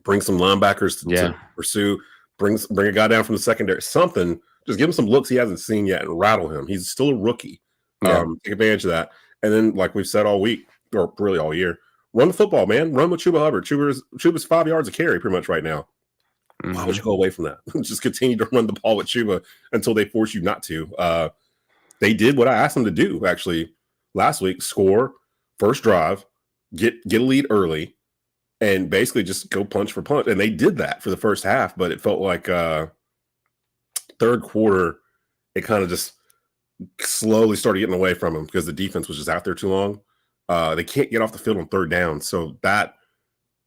bring some linebackers to pursue, bring a guy down from the secondary, something. Just give him some looks he hasn't seen yet and rattle him. He's still a rookie. Take advantage of that. And then, like we've said all week, or really all year, run the football, man. Run with Chuba Hubbard. Chuba's 5 yards a carry pretty much right now. Why would you go away from that? Just continue to run the ball with Chuba until they force you not to. They did what I asked them to do, actually, last week. Score, first drive, get a lead early, and basically just go punch for punch. And they did that for the first half, but it felt like third quarter, it kind of just slowly started getting away from them because the defense was just out there too long. They can't get off the field on third down. So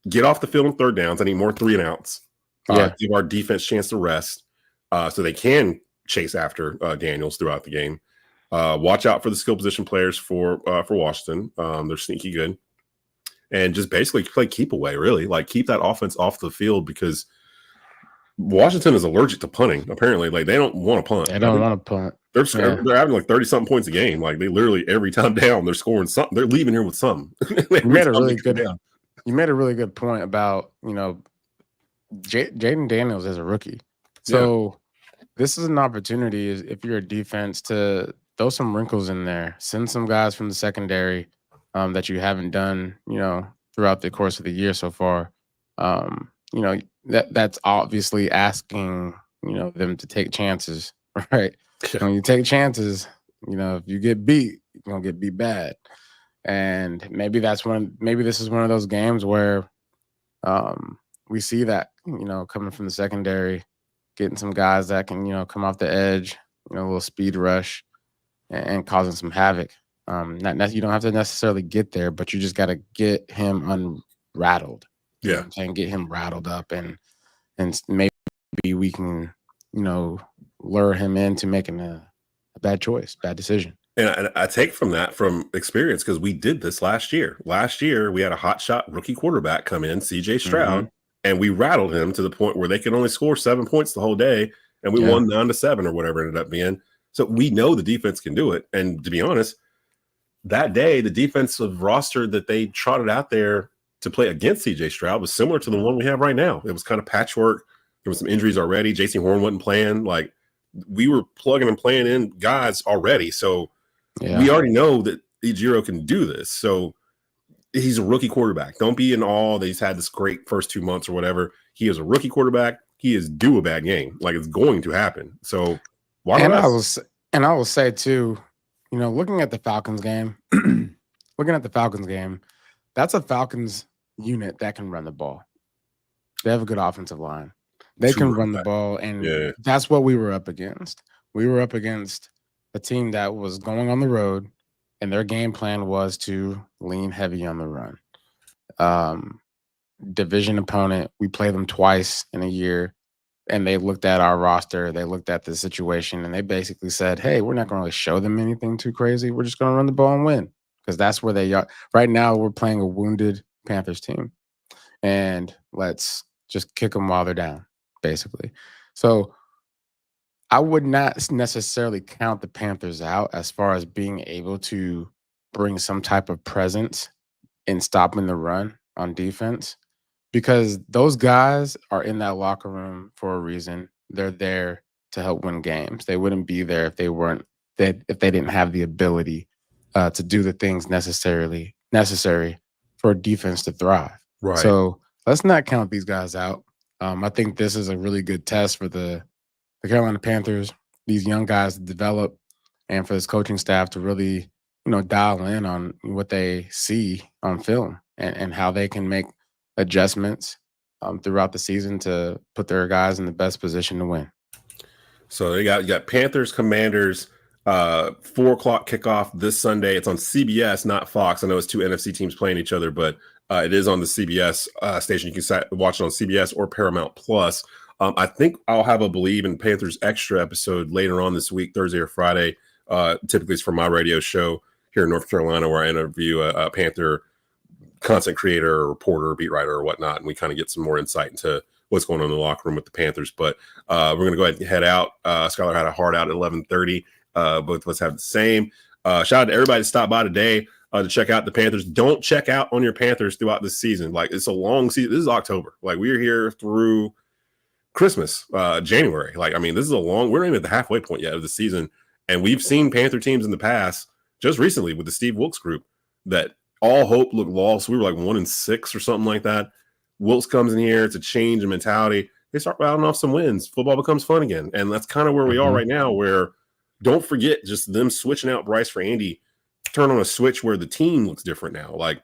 get off the field on third downs. I need more 3-and-outs. Give our defense a chance to rest so they can chase after Daniels throughout the game. Watch out for the skill position players for Washington. They're sneaky good. And just basically play keep away, really. Like, keep that offense off the field because Washington is allergic to punting, apparently. Like, they don't want to punt. They don't want to punt. They're having like 30-something points a game. Like, they literally, every time down, they're scoring something. They're leaving here with something. You made a really good point about, Jaden Daniels as a rookie. So this is an opportunity if you're a defense to throw some wrinkles in there, send some guys from the secondary that you haven't done, throughout the course of the year so far. That's obviously asking, them to take chances, right? When you take chances, if you get beat, you're gonna get beat bad. And maybe this is one of those games where we see that, coming from the secondary, getting some guys that can, come off the edge, a little speed rush and causing some havoc. You don't have to necessarily get there, but you just got to get him unrattled. And get him rattled up, and maybe we can, lure him into making a bad choice, bad decision. And I take from experience because we did this last year. Last year, we had a hotshot rookie quarterback come in, CJ Stroud, and we rattled him to the point where they could only score 7 points the whole day, and we won 9-7 or whatever it ended up being. So we know the defense can do it. And to be honest, that day, the defensive roster that they trotted out there to play against CJ Stroud was similar to the one we have right now. It was kind of patchwork. There was some injuries already. J.C. Horn wasn't playing. Like, we were plugging and playing in guys already. So we already know that Ejiro can do this. So he's a rookie quarterback. Don't be in awe that he's had this great first 2 months or whatever. He is a rookie quarterback. He is due a bad game. Like, it's going to happen. So why not? And I will say too, you know, looking at the Falcons game, that's a Falcons unit that can run the ball. They have a good offensive line. They can run the ball, and that's what we were up against. We were up against a team that was going on the road, and their game plan was to lean heavy on the run. Division opponent, we play them twice in a year, and they looked at our roster, they looked at the situation, and they basically said, hey, we're not going to really show them anything too crazy. We're just going to run the ball and win, because that's where they are. Right now, we're playing a wounded Panthers team, and let's just kick them while they're down, basically. So I would not necessarily count the Panthers out as far as being able to bring some type of presence in stopping the run on defense, because those guys are in that locker room for a reason. They're there to help win games. They wouldn't be there if they didn't have the ability to do the things necessary for a defense to thrive. Right. So let's not count these guys out. I think this is a really good test for the Carolina Panthers, these young guys to develop, and for this coaching staff to really, you know, dial in on what they see on film and how they can make adjustments throughout the season to put their guys in the best position to win. So you got Panthers, Commanders, 4:00 kickoff this Sunday. It's on CBS, not Fox. I know it's two NFC teams playing each other, but it is on the CBS station. You can watch it on CBS or Paramount Plus. I think I'll have a Bleav in Panthers extra episode later on this week, Thursday or Friday. Typically, it's for my radio show here in North Carolina, where I interview a Panther content creator, or reporter, beat writer, or whatnot, and we kind of get some more insight into what's going on in the locker room with the Panthers. But we're going to go ahead and head out. Schuyler had a hard out at 11:30. Both of us have the same. Shout out to everybody that stopped by today to check out the Panthers. Don't check out on your Panthers throughout the season. Like, it's a long season. This is October. Like, we're here through Christmas, January. Like, I mean, this is we're not even at the halfway point yet of the season. And we've seen Panther teams in the past, just recently with the Steve Wilkes group, that all hope looked lost. We were like 1-6 or something like that. Wilkes comes in here. It's a change in mentality. They start rattling off some wins. Football becomes fun again. And that's kind of where we are right now, where don't forget just them switching out Bryce for Andy, turn on a switch where the team looks different now. Like,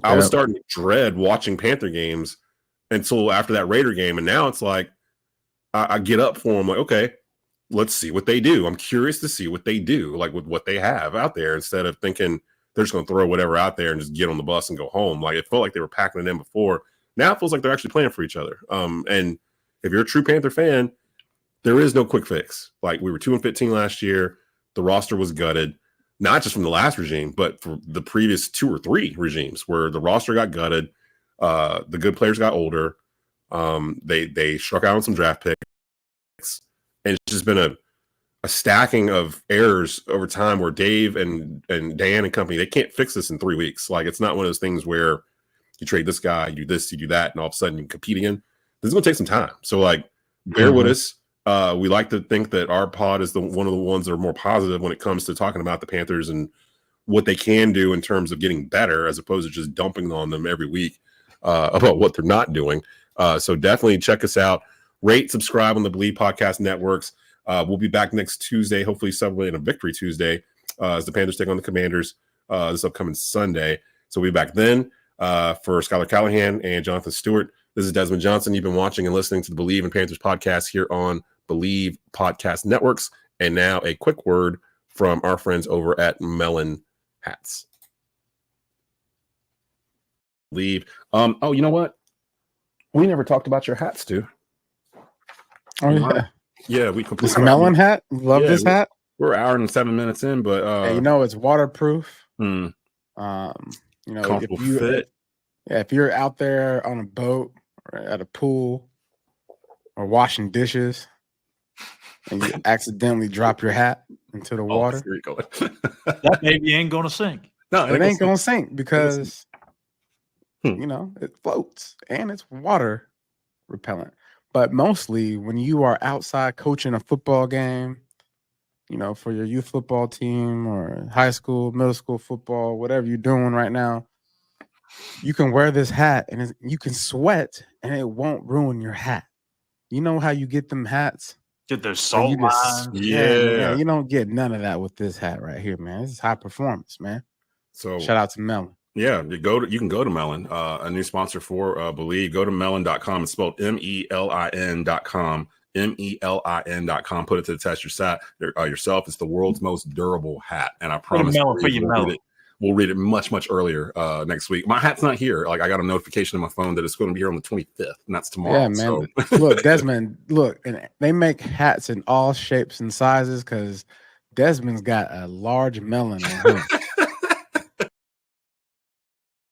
I was starting to dread watching Panther games until after that Raider game. And now it's like, I get up for them like, okay, let's see what they do. I'm curious to see what they do, like with what they have out there, instead of thinking they're just going to throw whatever out there and just get on the bus and go home. Like, it felt like they were packing it in before. Now it feels like they're actually playing for each other. And if you're a true Panther fan, there is no quick fix. Like, we were 2-15 last year. The roster was gutted, not just from the last regime, but for the previous 2 or 3 regimes where the roster got gutted. The good players got older. They struck out on some draft picks, and it's just been a stacking of errors over time where Dave and Dan and company, they can't fix this in 3 weeks. Like, it's not one of those things where you trade this guy, you do this, you do that, and all of a sudden you can compete again. This is going to take some time. So, like, bear with us. We like to think that our pod is one of the ones that are more positive when it comes to talking about the Panthers and what they can do in terms of getting better, as opposed to just dumping on them every week about what they're not doing. So definitely check us out. Rate, subscribe on the Bleav Podcast Networks. We'll be back next Tuesday, hopefully celebrating a victory Tuesday, as the Panthers take on the Commanders this upcoming Sunday. So we'll be back then. For Schuyler Callihan and Jonathan Stewart, this is Desmond Johnson. You've been watching and listening to the Bleav in Panthers podcast here on Bleav Podcast Networks. And now a quick word from our friends over at Melon Hats. Bleav. Oh, you know what? We never talked about your hats, too. Oh, yeah. Yeah, we completely. This melon hat? Love this hat. We're an hour and 7 minutes in, but you know, it's waterproof. Hmm. You know, Comfortable fit. if you're out there on a boat or at a pool or washing dishes and you accidentally drop your hat into the water, Here you go. That baby ain't gonna sink. No, it ain't going to sink because, Hmm. you know, it floats and it's water repellent. But mostly when you are outside coaching a football game, you know, for your youth football team or high school, middle school football, whatever you're doing right now, you can wear this hat and you can sweat and it won't ruin your hat. You know how you get them hats? Get those Where salt you just- lines. man, you don't get none of that with this hat right here, man. This is high performance, man. So Shout out to Melon. yeah, you can go to Melon, a new sponsor for Bleav. Go to melon.com. It's spelled MELIN.com. MELIN.com. Put it to the test yourself. It's the world's most durable hat, and I promise melon for your melon. we'll read it much earlier next week. My hat's not here. Like I got a notification on my phone that it's going to be here on the 25th, and that's tomorrow. Yeah, man. Look, Desmond, and they make hats in all shapes and sizes because Desmond's got a large melon on him.